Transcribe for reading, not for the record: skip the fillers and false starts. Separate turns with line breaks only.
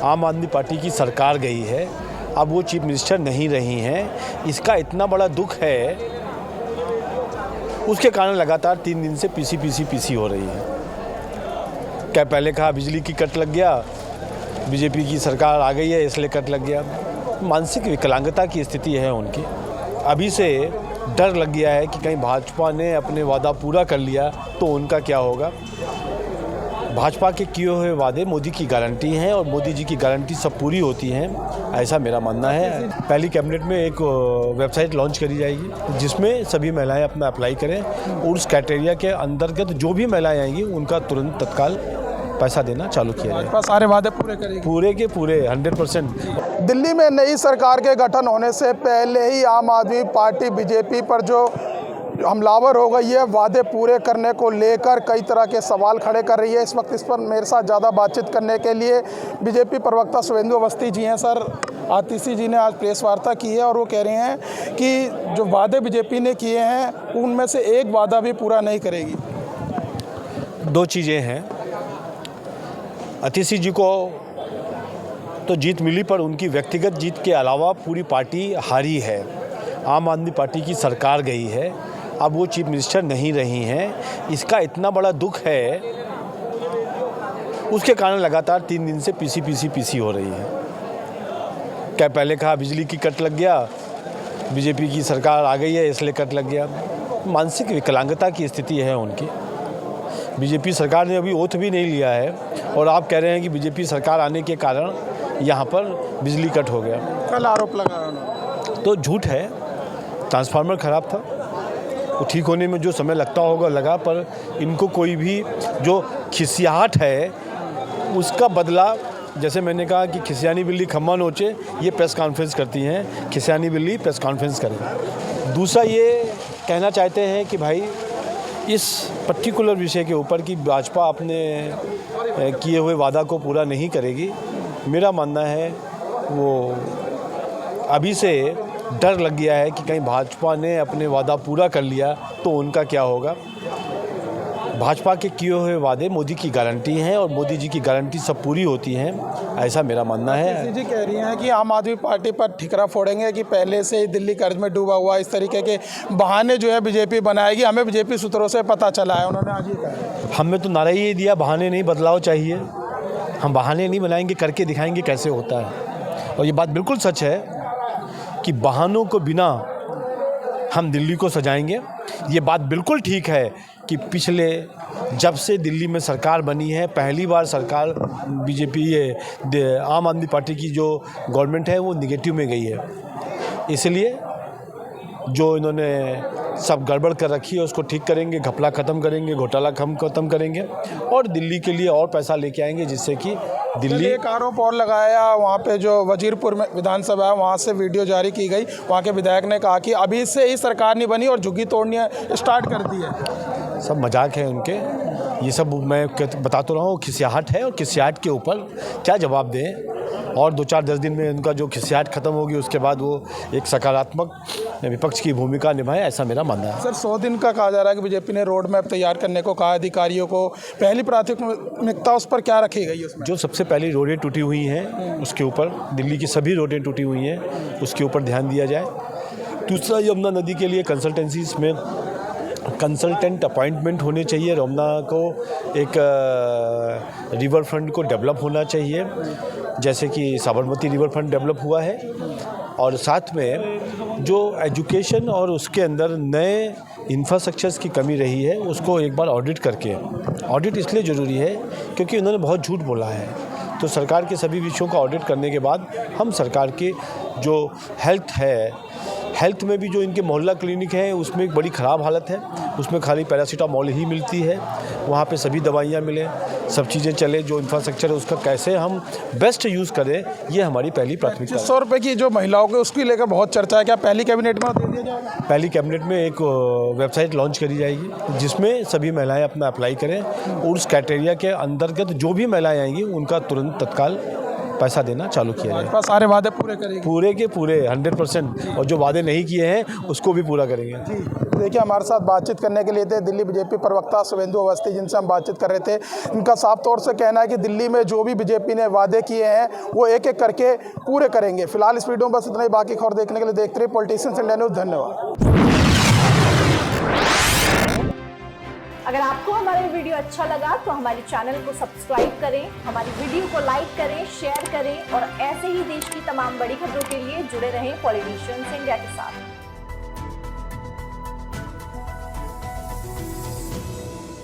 आम आदमी पार्टी की सरकार गई है, अब वो चीफ मिनिस्टर नहीं रही हैं। इसका इतना बड़ा दुख है, उसके कारण लगातार 3 दिन से पीसी हो रही है। क्या पहले कहा बिजली की कट लग गया, बीजेपी की सरकार आ गई है इसलिए कट लग गया। मानसिक विकलांगता की स्थिति है उनकी। अभी से डर लग गया है कि कहीं भाजपा ने अपने वादा पूरा कर लिया तो उनका क्या होगा। भाजपा के किए हुए वादे मोदी की गारंटी हैं और मोदी जी की गारंटी सब पूरी होती हैं, ऐसा मेरा मानना है। पहली कैबिनेट में एक वेबसाइट लॉन्च करी जाएगी जिसमें सभी महिलाएं अपना अप्लाई करें और उस क्राइटेरिया के अंतर्गत जो भी महिलाएं आएंगी उनका तुरंत तत्काल पैसा देना चालू किया जाए।
भाजपा सारे वादे पूरे करेगी,
पूरे के पूरे 100%।
दिल्ली में नई सरकार के गठन होने से पहले ही आम आदमी पार्टी बीजेपी पर जो हमलावर हो गई है, वादे पूरे करने को लेकर कई तरह के सवाल खड़े कर रही है। इस वक्त इस पर मेरे साथ ज़्यादा बातचीत करने के लिए बीजेपी प्रवक्ता शुभेंदु अवस्थी जी हैं। सर, आतिशी जी ने आज प्रेस वार्ता की है और वो कह रहे हैं कि जो वादे बीजेपी ने किए हैं उनमें से एक वादा भी पूरा नहीं करेगी।
दो चीज़ें हैं, आतिशी जी को तो जीत मिली पर उनकी व्यक्तिगत जीत के अलावा पूरी पार्टी हारी है। आम आदमी पार्टी की सरकार गई है, अब वो चीफ मिनिस्टर नहीं रही हैं। इसका इतना बड़ा दुख है, उसके कारण लगातार 3 दिन से पीसी हो रही है। क्या पहले कहा बिजली की कट लग गया, बीजेपी की सरकार आ गई है इसलिए कट लग गया। मानसिक विकलांगता की स्थिति है उनकी। बीजेपी सरकार ने अभी ओथ भी नहीं लिया है और आप कह रहे हैं कि बीजेपी सरकार आने के कारण यहाँ पर बिजली कट हो गया।
कल आरोप लगाया उन्होंने,
तो झूठ है। ट्रांसफार्मर ख़राब था, वो ठीक होने में जो समय लगता होगा लगा, पर इनको कोई भी जो खिसियाहट है उसका बदला, जैसे मैंने कहा कि खिसियानी बिल्ली खम्मा नोचे, ये प्रेस कॉन्फ्रेंस करती हैं, खिसियानी बिल्ली प्रेस कॉन्फ्रेंस करे। दूसरा ये कहना चाहते हैं कि भाई इस पर्टिकुलर विषय के ऊपर कि भाजपा अपने किए हुए वादा को पूरा नहीं करेगी। मेरा मानना है वो अभी से डर लग गया है कि कहीं भाजपा ने अपने वादा पूरा कर लिया तो उनका क्या होगा। भाजपा के किए हुए वादे मोदी की गारंटी हैं और मोदी जी की गारंटी सब पूरी होती हैं, ऐसा मेरा मानना है।
जी कह रही हैं कि आम आदमी पार्टी पर ठिकरा फोड़ेंगे कि पहले से ही दिल्ली कर्ज में डूबा हुआ, इस तरीके के बहाने जो है बीजेपी बनाएगी। हमें बीजेपी सूत्रों से पता चला है, उन्होंने आज ये कहा।
हमें तो नारा ही दिया, बहाने नहीं, बदलाव चाहिए। हम बहाने नहीं बनाएंगे, करके दिखाएंगे कैसे होता है। और ये बात बिल्कुल सच है कि बहानों को बिना हम दिल्ली को सजाएंगे। ये बात बिल्कुल ठीक है कि पिछले जब से दिल्ली में सरकार बनी है, पहली बार सरकार बीजेपी आम आदमी पार्टी की जो गवर्नमेंट है वो निगेटिव में गई है। इसलिए जो इन्होंने सब गड़बड़ कर रखी है उसको ठीक करेंगे, घपला ख़त्म करेंगे, घोटाला ख़त्म करेंगे और दिल्ली के लिए और पैसा लेके आएंगे, जिससे कि दिल्ली।
एक आरोप और लगाया, वहाँ पे जो वजीरपुर में विधानसभा है वहाँ से वीडियो जारी की गई, वहाँ के विधायक ने कहा कि अभी से ही सरकार नहीं बनी और झुग्गी तोड़नी स्टार्ट कर दी है।
सब मजाक है उनके, ये सब मैं बता तो रहा हूँ, खिसियाहट है और खिसियाहट के ऊपर क्या जवाब दें। और 2-4-10 दिन में उनका जो खिसियाहट ख़त्म होगी उसके बाद वो एक सकारात्मक विपक्ष की भूमिका निभाए, ऐसा मेरा मानना है।
सर, 100 दिन का कहा जा रहा है कि बीजेपी ने रोड मैप तैयार करने को कहा अधिकारियों को। पहली प्राथमिकता उस पर क्या रखी गई उसमें?
जो सबसे पहली रोडें टूटी हुई हैं उसके ऊपर, दिल्ली की सभी रोडें टूटी हुई हैं, उसके ऊपर ध्यान दिया जाए। दूसरा, यमुना नदी के लिए कंसल्टेंसीज में कंसल्टेंट अपॉइंटमेंट होने चाहिए। यमुना को एक रिवर फ्रंट को डेवलप होना चाहिए, जैसे कि साबरमती रिवर फ्रंट डेवलप हुआ है। और साथ में जो एजुकेशन और उसके अंदर नए इंफ्रास्ट्रक्चर्स की कमी रही है उसको एक बार ऑडिट करके, ऑडिट इसलिए ज़रूरी है क्योंकि उन्होंने बहुत झूठ बोला है। तो सरकार के सभी विषयों का ऑडिट करने के बाद हम सरकार के जो हेल्थ में भी जो इनके मोहल्ला क्लिनिक है उसमें एक बड़ी ख़राब हालत है, उसमें खाली पैरासीटामोल ही मिलती है, वहाँ पे सभी दवाइयाँ मिलें, सब चीज़ें चले, जो इंफ्रास्ट्रक्चर है उसका कैसे हम बेस्ट यूज़ करें, ये हमारी पहली प्राथमिकता है।
100 रुपये की जो महिलाओं के उसकी लेकर बहुत चर्चा है, क्या पहली कैबिनेट में दे दिया जाएगा?
पहली कैबिनेट में एक वेबसाइट लॉन्च करी जाएगी जिसमें सभी महिलाएं अपना अप्लाई करें और उस क्राइटेरिया के अंतर्गत जो भी महिलाएं आएंगी उनका तुरंत तत्काल पैसा देना चालू किया जाए।
भाजपा सारे वादे पूरे करेगी,
पूरे के पूरे 100%, और जो वादे नहीं किए हैं उसको भी पूरा करेंगे।
देखिए हमारे साथ बातचीत करने के लिए थे दिल्ली बीजेपी प्रवक्ता शुभेंदु अवस्थी, जिनसे हम बातचीत कर रहे थे। इनका साफ तौर से कहना है कि दिल्ली में जो भी बीजेपी ने वादे किए हैं वो एक एक करके पूरे करेंगे। फिलहाल इस वीडियो में बस इतना ही, बाकी खबर देखने के लिए देखते रहिए पॉलिटिशियंस इंडिया न्यूज़। धन्यवाद।
अगर आपको हमारा वीडियो अच्छा लगा तो हमारे चैनल को सब्सक्राइब करें, हमारी वीडियो को लाइक करें, शेयर करें और ऐसे ही देश की तमाम बड़ी खबरों के लिए जुड़े रहें पॉलिटिशियंस इंडिया के साथ।